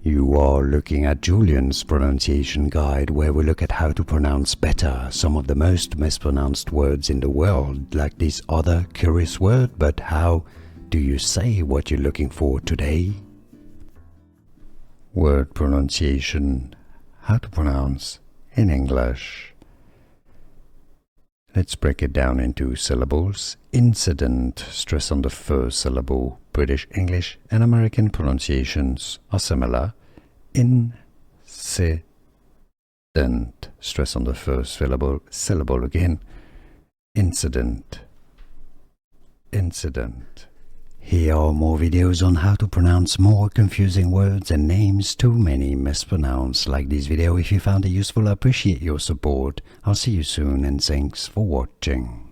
You are looking at Julian's pronunciation guide, where we look at how to pronounce better some of the most mispronounced words in the world, like this other curious word. But how do you say what you're looking for today? Word pronunciation. How to pronounce in English. Let's break it down into syllables. Incident, stress on the first syllable. British English and American pronunciations are similar. Incident, stress on the first syllable again. Incident, incident. Here are more videos on how to pronounce more confusing words and names too many mispronounced. Like this video if you found it useful. I appreciate your support. I'll see you soon and thanks for watching.